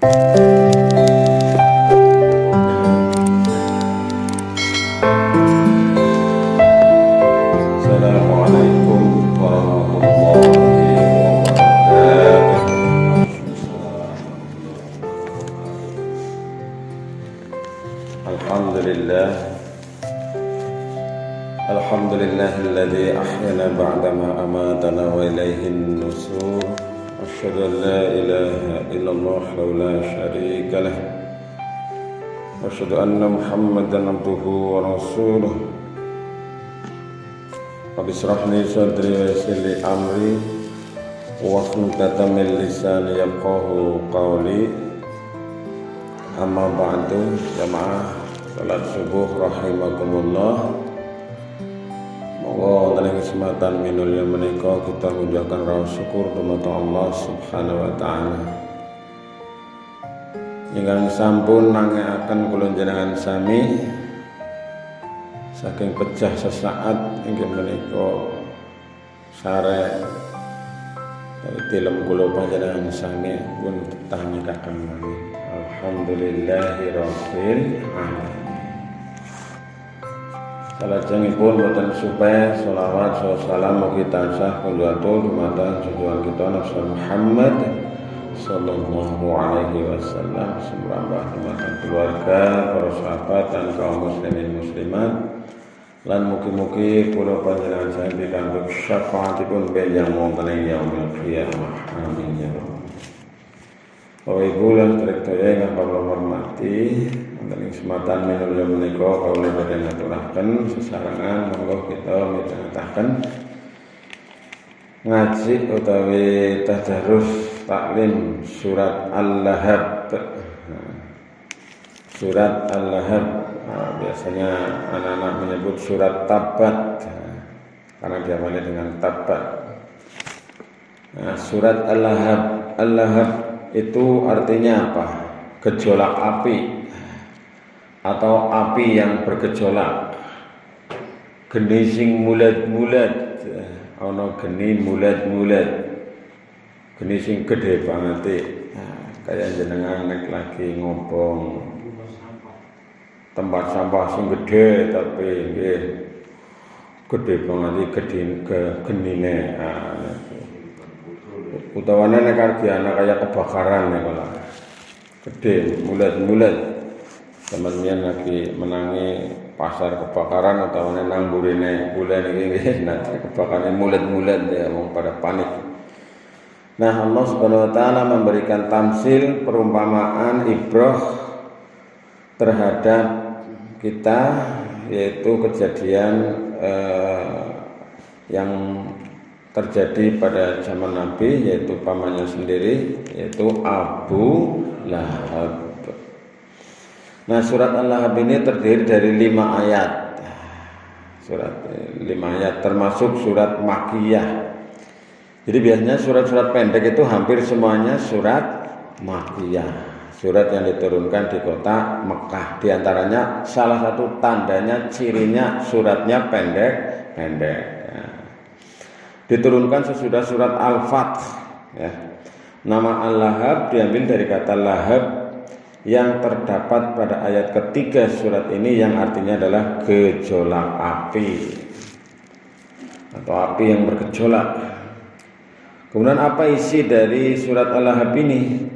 Assalamualaikum warahmatullahi wabarakatuh. Alhamdulillahilladzi ahyana ba'dama amatana wa ilaihin nusur. Asyhadu an la ilaha illallah wa la syarika lah. Wa asyhadu anna Muhammadan abduhu wa rasuluh. Rabbi shrah li sadri wa yassir li amri wahlul 'uqdatam min lisani yafqahu qawli. Amma ba'du, jamaah salat subuh rahimakumullah. Monggo dalam kesempatan minulya menika kita mengucapkan rasa syukur kepada Allah Subhanahu wa taala. Ingkang sampun nangeaken kula njenengan sami saking pecah sesaat inggih menika sare tilem kula panjenengan sami pun tetangikaken malih. Alhamdulillahirabbil alamin. Salajengipun boten supaya sholawat salam mugi tansah kulatul dumateng junjungan kita Nabi Muhammad sallallahu alaihi wasallam, semrambah dumateng keluarga, para sahabat dan kaum muslimin muslimat, lan mugi-mugi kula panjenengan sae pikantuk syafaatipun yang wonten ing yaumil qiyamah. Amin ya rabbal. Bapak Ibu lan sedherek ingkang kula hormati, wonten ing sematan minulya menika kula badhe ngaturaken sesarengan monggo kita midhangetaken ngaji utawi tadarus taklim surat Al-Lahab. Surat Al-Lahab, biasanya anak-anak menyebut surat Tabat karena diawali dengan Tabat. Surat Al-Lahab, Al-Lahab itu artinya apa? Gejolak api atau api yang bergejolak. Geni sing mulat-mulat, ana geni mulat-mulat. Geni sing gede banget. Kayak jenengan nek lagi ngobong tempat sampah sing gede tapi nggih gede banget genine. Utawane nek artiane kaya kebakaran nek kala. Gede, mulat-mulat. Teman-teman lagi menangi pasar kebakaran utawane nang burine bulan iki nggih nanti kebakaran mulat-mulat ya wong pada panik. Nah, Allah Subhanahu wa taala memberikan tamsil, perumpamaan, ibrah terhadap kita, yaitu kejadian yang terjadi pada zaman Nabi, yaitu pamannya sendiri, yaitu Abu Lahab. Nah, surat Al-Lahab ini terdiri dari 5 ayat. Surat 5 ayat termasuk surat Makkiyah. Jadi biasanya surat-surat pendek itu hampir semuanya surat Makkiyah. Surat yang diturunkan di kota Mekah. Di antaranya salah satu tandanya, cirinya suratnya pendek-pendek. Diturunkan sesudah surat Al-Fath ya. Nama Al-Lahab diambil dari kata lahab yang terdapat pada ayat ketiga surat ini, yang artinya adalah gejolak api atau api yang bergejolak. Kemudian apa isi dari surat Al-Lahab ini?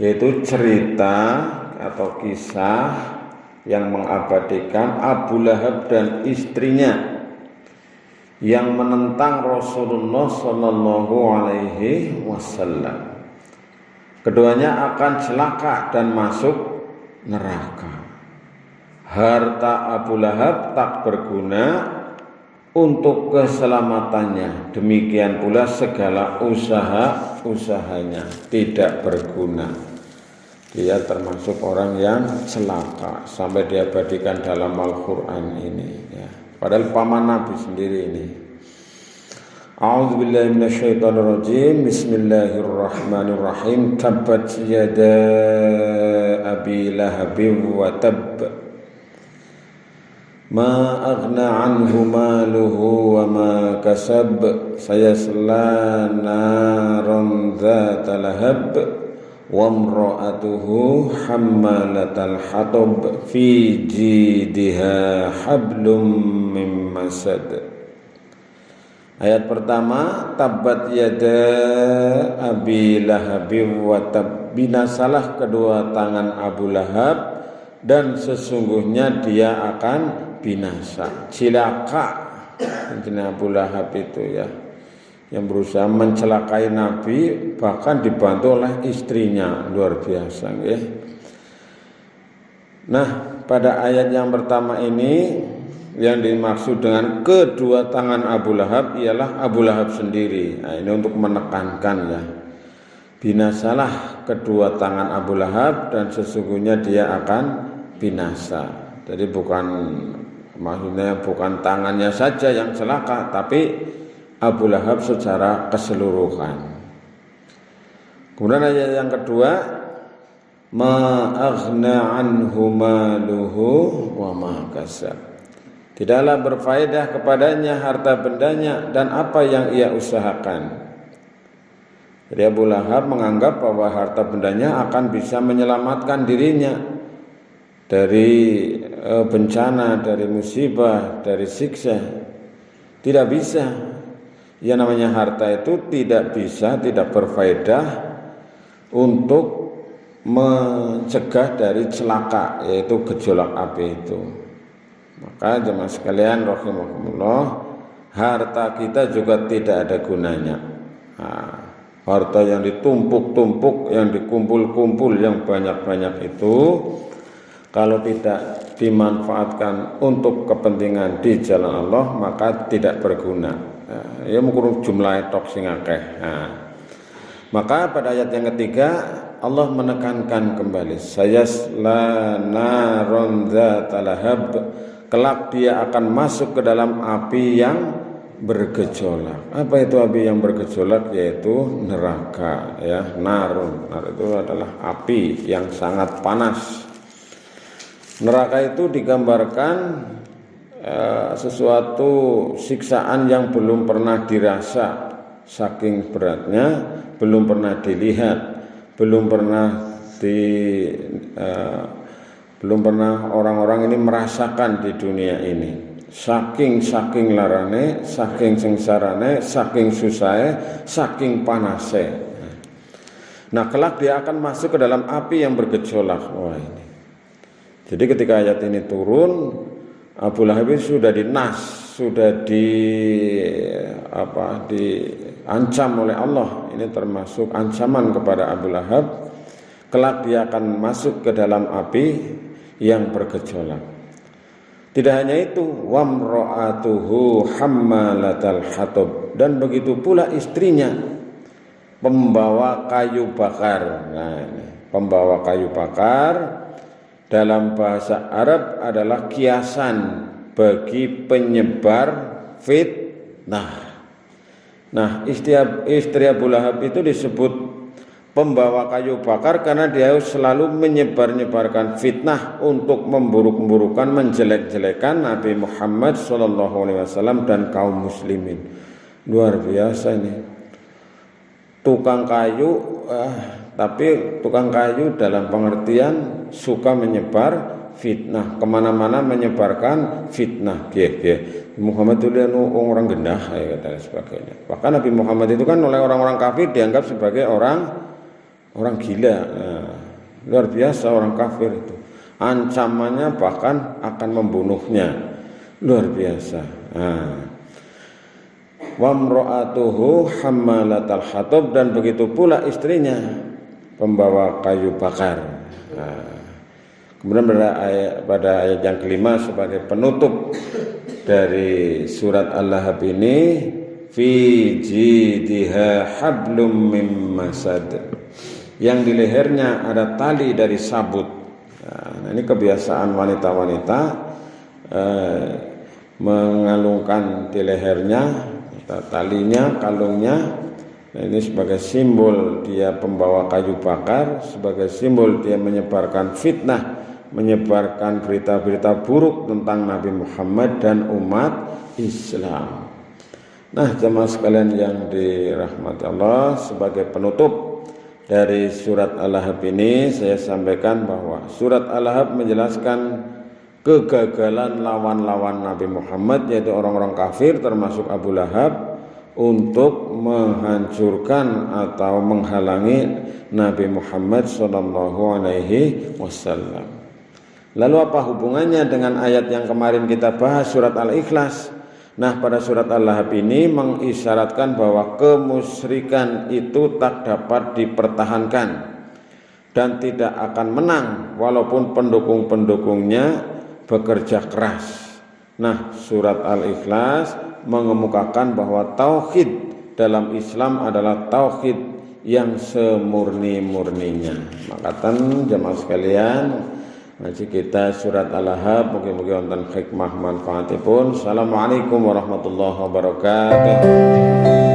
Yaitu cerita atau kisah yang mengabadikan Abu Lahab dan istrinya yang menentang Rasulullah Sallallahu Alaihi Wasallam. Keduanya akan celaka dan masuk neraka. Harta Abu Lahab tak berguna untuk keselamatannya. Demikian pula segala usahanya tidak berguna. Dia termasuk orang yang celaka sampai diabadikan dalam Al-Quran ini ya. Padahal paman Nabi sendiri ini. A'udzubillahi minasyaitonirrajim. Bismillahirrahmanirrahim. Tabbat yada Abi Lahabin wa tabb. Ma aghna anhu maluhu wa ma kasab. Sayasla naran dzata lahab wa imra'atuhu hammalatal hatab fi jidha hablum mim masad. Ayat pertama, tabbat yada abi lahabin wa tab, binasalah kedua tangan Abu Lahab dan sesungguhnya dia akan binasa. Cilaka Abu Lahab itu ya, yang berusaha mencelakai Nabi, bahkan dibantu oleh istrinya, luar biasa ya. Nah, pada ayat yang pertama ini yang dimaksud dengan kedua tangan Abu Lahab ialah Abu Lahab sendiri. Nah, ini untuk menekankan ya, binasalah kedua tangan Abu Lahab dan sesungguhnya dia akan binasa. Jadi maksudnya bukan tangannya saja yang celaka, tapi Abu Lahab secara keseluruhan. Kemudian ayat yang kedua, ma aghna anhu maluhu wa ma kasab, tidaklah berfaedah kepadanya harta bendanya dan apa yang ia usahakan. Jadi Abu Lahab menganggap bahwa harta bendanya akan bisa menyelamatkan dirinya dari bencana, dari musibah, dari siksa. Tidak bisa. Yang namanya harta itu tidak bisa, tidak berfaedah untuk mencegah dari celaka, yaitu gejolak api itu. Maka jemaah sekalian rahimakumullah, harta kita juga tidak ada gunanya. Nah, harta yang ditumpuk-tumpuk, yang dikumpul-kumpul, yang banyak-banyak itu, kalau tidak dimanfaatkan untuk kepentingan di jalan Allah, maka tidak berguna. Ya mungkin jumlah tok sing akeh. Maka pada ayat yang ketiga Allah menekankan kembali, sayasla naron dzatalahab, kelak dia akan masuk ke dalam api yang bergejolak. Apa itu api yang bergejolak? Yaitu neraka ya, narun. Nar itu adalah api yang sangat panas. Neraka itu digambarkan sesuatu siksaan yang belum pernah dirasa, saking beratnya, belum pernah dilihat, belum pernah orang-orang ini merasakan di dunia ini. Saking larane, saking sengsarane, saking susahe, saking panase. Nah, kelak dia akan masuk ke dalam api yang bergejolak. Wah ini. Jadi ketika ayat ini turun, Abu Lahab sudah dinas, sudah diancam oleh Allah. Ini termasuk ancaman kepada Abu Lahab. Kelak dia akan masuk ke dalam api yang bergejolak. Tidak hanya itu, wamra'atuhu hammalatal hatab, dan begitu pula istrinya pembawa kayu bakar. Nah, ini, pembawa kayu bakar dalam bahasa Arab adalah kiasan bagi penyebar fitnah. Nah, istri Abu Lahab itu disebut pembawa kayu bakar karena dia selalu menyebarkan fitnah untuk memburuk-burukan, menjelek-jelekan Nabi Muhammad SAW dan kaum muslimin. Luar biasa ini. Tukang kayu, tapi tukang kayu dalam pengertian suka menyebar fitnah, kemana-mana menyebarkan fitnah. Muhammad itu dia orang gendah ya, dan sebagainya. Bahkan Nabi Muhammad itu kan oleh orang-orang kafir dianggap sebagai orang gila. Nah, luar biasa orang kafir itu. Ancamannya bahkan akan membunuhnya. Luar biasa. Nah, wamra'atuhu hammalatal hatab, dan begitu pula istrinya pembawa kayu bakar. Nah, kemudian pada ayat yang kelima sebagai penutup dari surat Al-Lahab ini, fi jidha hablum mim masad, yang di lehernya ada tali dari sabut. Nah, ini kebiasaan wanita-wanita mengalungkan di lehernya talinya, kalungnya. Nah, ini sebagai simbol dia pembawa kayu bakar, sebagai simbol dia menyebarkan fitnah, menyebarkan berita-berita buruk tentang Nabi Muhammad dan umat Islam. Nah, jemaah sekalian yang dirahmati Allah, sebagai penutup dari surat Al-Lahab ini saya sampaikan bahwa surat Al-Lahab menjelaskan kegagalan lawan-lawan Nabi Muhammad, yaitu orang-orang kafir termasuk Abu Lahab, untuk menghancurkan atau menghalangi Nabi Muhammad SAW. Lalu apa hubungannya dengan ayat yang kemarin kita bahas, surat Al-Ikhlas? Nah, pada surat Al-Lahab ini mengisyaratkan bahwa kemusyrikan itu tak dapat dipertahankan dan tidak akan menang walaupun pendukung-pendukungnya bekerja keras. Nah, surat Al-Ikhlas mengemukakan bahwa tauhid dalam Islam adalah tauhid yang semurni-murninya. Makatan jamaah sekalian, ngaji kita surat Al-Lahab, mugi-mugi wonten hikmah manfaatipun. Assalamualaikum warahmatullahi wabarakatuh.